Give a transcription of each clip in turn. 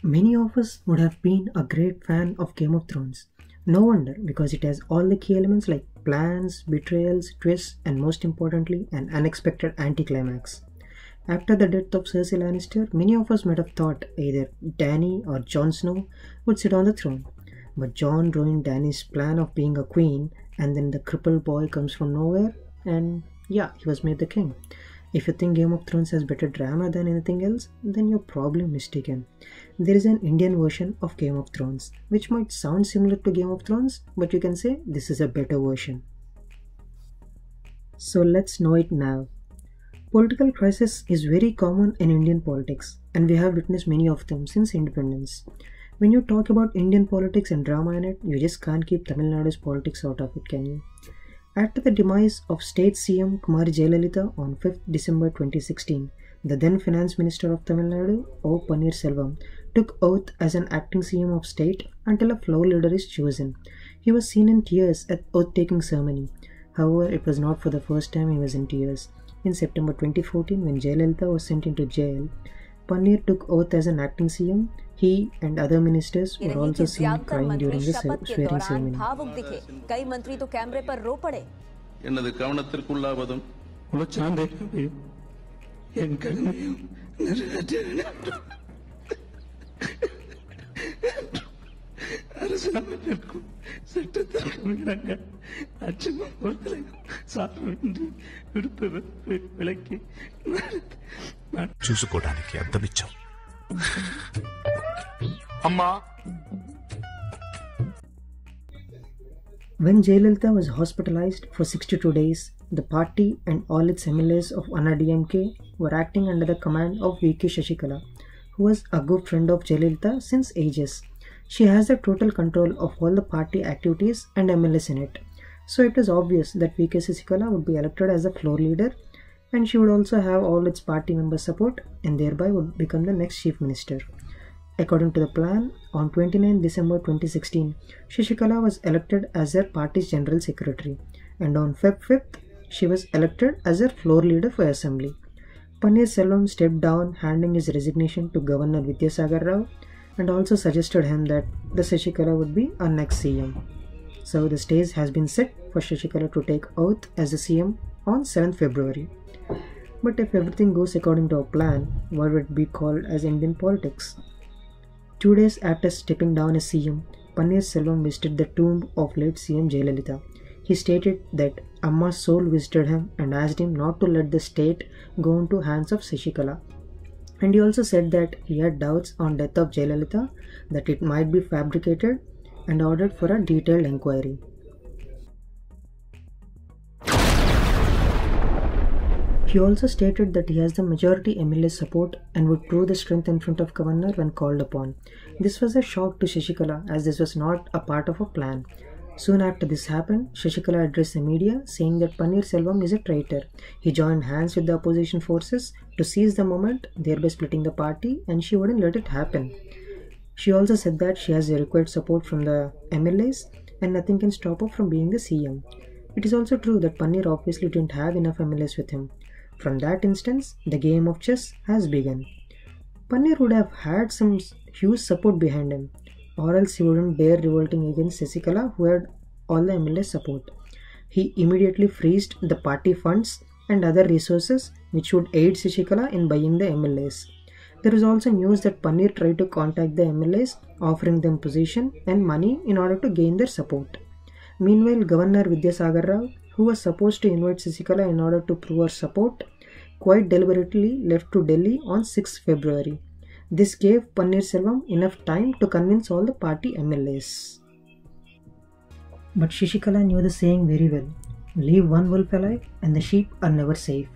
Many of us would have been a great fan of Game of Thrones. No wonder, because it has all the key elements like plans, betrayals, twists, and most importantly, an unexpected anticlimax. After the death of Cersei Lannister, many of us might have thought either Dany or Jon Snow would sit on the throne. But Jon ruined Dany's plan of being a queen, and then the crippled boy comes from nowhere, and yeah, he was made the king. If you think Game of Thrones has better drama than anything else, then you're probably mistaken. There is an Indian version of Game of Thrones, which might sound similar to Game of Thrones, but you can say this is a better version. So let's know it now. Political crisis is very common in Indian politics, and we have witnessed many of them since independence. When you talk about Indian politics and drama in it, you just can't keep Tamil Nadu's politics out of it, can you? After the demise of State CM Kumari Jayalalitha on 5th December 2016, the then Finance Minister of Tamil Nadu, O. Pannirselvam, took oath as an acting CM of state until a floor leader is chosen. He was seen in tears at oath-taking ceremony. However, it was not for the first time he was in tears. In September 2014, when Jayalalitha was sent into jail, Pannir took oath as an acting CM. He and other ministers were also seen crying during the swearing ceremony. कई मंत्री तो कैमरे पर रो पड़े. என்னது கவனத்திற்குள்ளாவதும் உலச்சாந்தையும் என் கடமையும் நிறைவேற்றினேன். அரசாங்கத்திற்கும் சட்டத்திற்கும் இணங்க அச்சமும் பொறுத்தலையும் சார்பின்றி விடுப்பு விலக்கி చూసుకోవడానికి అద్దమిచ్చాం అమ్మా. When Jayalalitha was hospitalized for 62 days, the party and all its MLAs of ANNA-DMK were acting under the command of V.K. Shashikala, who was a good friend of Jayalalitha since ages. She has the total control of all the party activities and MLAs in it. So it was obvious that V.K. Shashikala would be elected as the floor leader, and she would also have all its party members' support and thereby would become the next chief minister. According to the plan, on 29 December 2016, Shashikala was elected as her party's general secretary, and on Feb 5th, she was elected as her floor leader for assembly. Pannirselvam stepped down, handing his resignation to Governor Vidyasagar Rao, and also suggested him that the Shashikala would be our next CM. So the stage has been set for Shashikala to take oath as the CM on 7th February. But if everything goes according to our plan, what would it be called as Indian politics? 2 days after stepping down as CM, Pannirselvam visited the tomb of late CM Jayalalitha. He stated that Amma's soul visited him and asked him not to let the state go into hands of Shashikala. And he also said that he had doubts on death of Jayalalitha, that it might be fabricated, and ordered for a detailed inquiry. He also stated that he has the majority MLA support and would prove the strength in front of Governor when called upon. This was a shock to Shashikala, as this was not a part of a plan. Soon after this happened, Shashikala addressed the media saying that Pannirselvam is a traitor. He joined hands with the opposition forces to seize the moment, thereby splitting the party, and she wouldn't let it happen. She also said that she has the required support from the MLAs and nothing can stop her from being the CM. It is also true that Pannir obviously didn't have enough MLAs with him. From that instance, the game of chess has begun. Pannir would have had some huge support behind him, or else he wouldn't dare revolting against Shashikala, who had all the MLA support. He immediately freezed the party funds and other resources which would aid Shashikala in buying the MLAs. There is also news that Pannir tried to contact the MLAs, offering them position and money in order to gain their support. Meanwhile, Governor Vidyasagar Rao, who was supposed to invite Shashikala in order to prove her support, quite deliberately left to Delhi on 6th February. This gave Pannirselvam enough time to convince all the party MLAs. But Shashikala knew the saying very well, leave one wolf alive and the sheep are never safe.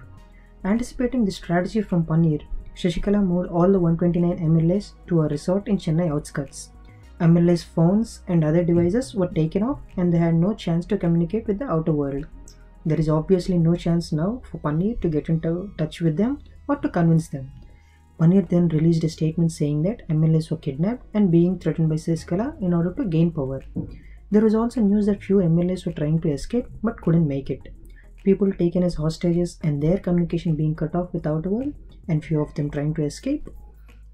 Anticipating this strategy from Pannir, Shashikala moved all the 129 MLAs to a resort in Chennai outskirts. MLAs' phones and other devices were taken off and they had no chance to communicate with the outer world. There is obviously no chance now for Pannir to get into touch with them or to convince them. Pannir then released a statement saying that MLAs were kidnapped and being threatened by Shashikala in order to gain power. There was also news that few MLAs were trying to escape but couldn't make it. People taken as hostages and their communication being cut off with outer world, and few of them trying to escape.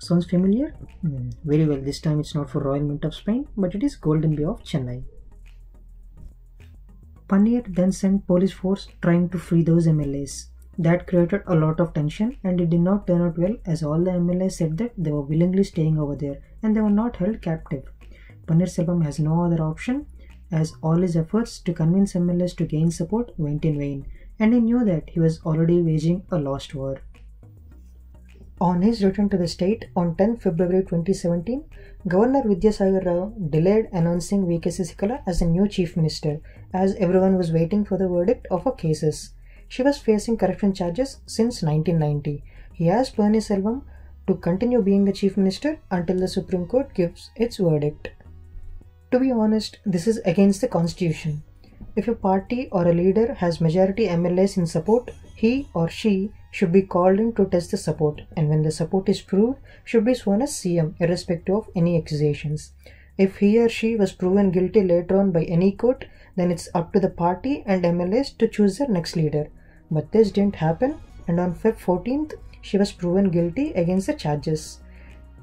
Sounds familiar? Very well, this time it's not for Royal Mint of Spain, but it is Golden Bay of Chennai. Paneer then sent police force trying to free those MLAs. That created a lot of tension and it did not turn out well, as all the MLAs said that they were willingly staying over there and they were not held captive. Paneerselvam has no other option, as all his efforts to convince MLAs to gain support went in vain, and he knew that he was already waging a lost war. On his return to the state on 10 February 2017, Governor Vidyasagar Rao delayed announcing V.K. Sasikala as the new chief minister, as everyone was waiting for the verdict of her cases. She was facing corruption charges since 1990. He asked Paneerselvam to continue being the chief minister until the Supreme Court gives its verdict. To be honest, this is against the constitution. If a party or a leader has majority MLAs in support, he or she should be called in to test the support, and when the support is proved, should be sworn as CM irrespective of any accusations. If he or she was proven guilty later on by any court, then it's up to the party and MLAs to choose their next leader. But this didn't happen, and on Feb 14th, she was proven guilty against the charges.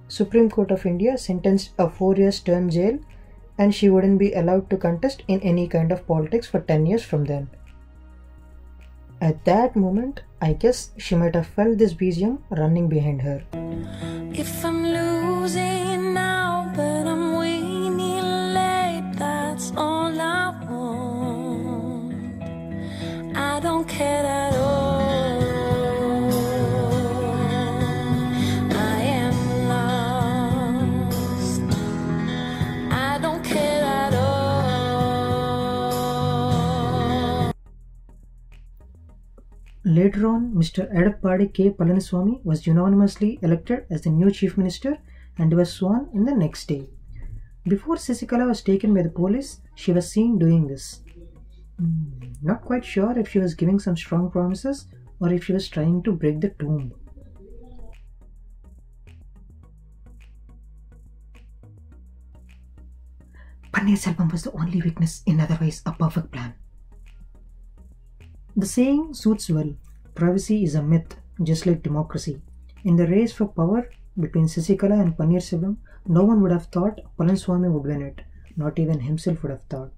Supreme Court of India sentenced a 4-year term jail, and she wouldn't be allowed to contest in any kind of politics for 10 years from then. At that moment, I guess she might have felt this BGM running behind her. If I'm losing now, but I'm winning late, that's all I want. I don't care at all. I am lost. I don't care at all. Later on, Mr. Edappadi K. Palaniswamy was unanimously elected as the new chief minister and was sworn in the next day. Before Sasikala was taken by the police, she was seen doing this. Not quite sure if she was giving some strong promises or if she was trying to break the tomb. Paneerselvam was the only witness in otherwise a perfect plan. The saying suits well. Privacy is a myth, just like democracy. In the race for power between Sasikala and Paneerselvam, no one would have thought Palaniswamy would win it. Not even himself would have thought.